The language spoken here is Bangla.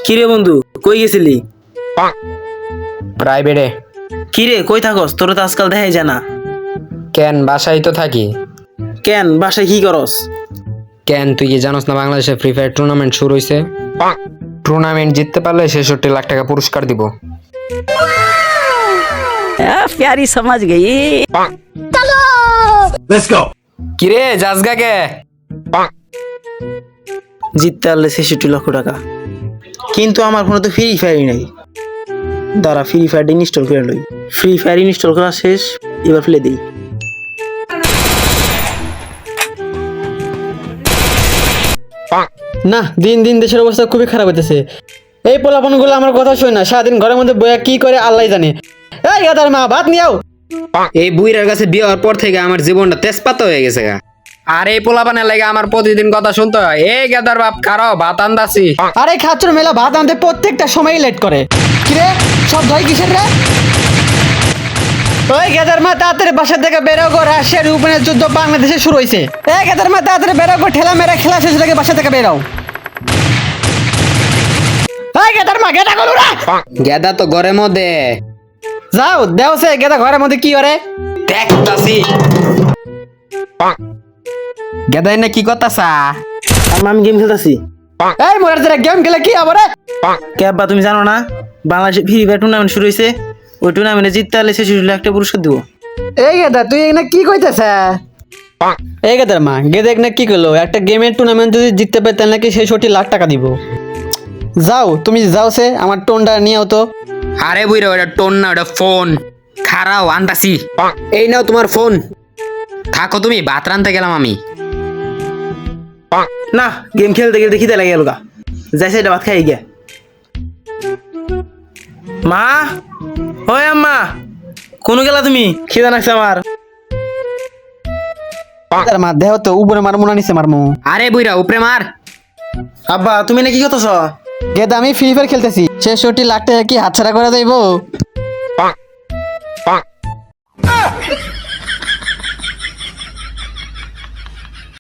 কিরে বন্ধু, কই গেছিলি? প্রাইভেটে। কিরে কই থাকস? তোর তো আজকাল দেখাই যায় না। কেন, বাসায় তো থাকি। কেন বাসায় কি করস? কেন, তুই কি জানোস না বাংলাদেশে ফ্রি ফায়ার টুর্নামেন্ট শুরু হয়েছে? টুর্নামেন্ট জিততে পারলে 66 লাখ টাকা পুরস্কার দিব। प्यारी समझ गई। কিরে জাজগা কে? জিততে পারলে 66 লক্ষ টাকা। কিন্তু আমার ফোনে তো ফ্রি ফায়ারই নাই। দাঁড়া, ফ্রি ফায়ার ইনস্টল করে লই। ফ্রি ফায়ার ইনস্টল করা শেষ, এবার ফেলে দিই। না, দিন দিন দেশের অবস্থা খুবই খারাপ হইতেছে। এই পোলাপনগুলো আমার কথা শোনে না, সারাদিন ঘরের মধ্যে বইয়া কি করে আল্লাহ জানে। এই গাদার মা, ভাত নিয়াও। এই বুইরার কাছে বিয়ে হওয়ার পর থেকে আমার জীবনটা তেজপাতা হয়ে গেছে গা। আর এই পোলাপানের লাগে আমার প্রতিদিন কথা শুনতে হয়। এই গেদার বাপ খারাও ভাত আন্দাছি। আরে খাচ্চর মেলা ভাত আনতে প্রত্যেকটা সময় লেট করে। কিরে সব ধয় কিসের রে? ওই গেদার মা, তাড়াতাড়ি বাসা থেকে বেরো গো, রাশিয়ার ইউক্রেনের যুদ্ধ বাংলাদেশে শুরু হয়েছে। এই গেদার মা, তাড়াতাড়ি বেরো গো, ঠেলা মেরা খেলা শেষ থেকে বাসা থেকে বেরাও। এই গেদার মা, গেদা গলু রে। গেদা তো ঘরের মধ্যে। যাও দেও সে গেদা ঘরের মধ্যে কি করে দেখতাছি। গেদাই না কি করতাছা? আমি গেম খেলতেছি। এই মোরার যারা গেম খেলে কি হবে রে? কে আব্বা, তুমি জানো না বাংলাদেশে ফ্রি ফায়ার টুর্নামেন্ট শুরু হয়েছে? ওই টুর্নামেন্টে জিততে পারলে 66 লাখ টাকা পুরস্কার দিব। এই গেদা তুই এখানে কি কইতেছ? এই গেদার মা, গেদা এখানে কি করলো? একটা গেমের টুর্নামেন্ট যদি জিততে পারে তাহলে নাকি 66 লাখ টাকা দিব। যাও তুমি যাও, সে আমার টোনটা নিয়েও তো। আরে বুইরা, ওটা টোন না, ওটা ফোন। খারাও আনতাছি। এই নাও তোমার ফোন। থাকো তুমি, ভাত রানতে গেলাম আমি। না, গেম খেলতে খেলতে খিদে লাগে গেল গা। যাইছে এটা ভাত খাই গিয়া। মা, ওই আম্মা, কোন গেলা তুমি? খিদে লাগছে আমার। গেদার মা দেহ তো উপরে মার মুনা নিচে মারমু। আরে বুইরা উপরে মার। আব্বা তুমি নাকি কতছ? গেদা আমি ফ্রি ফায়ার খেলতেছি, 66 লাখ টাকা কি হাতছাড়া করা যাইবো?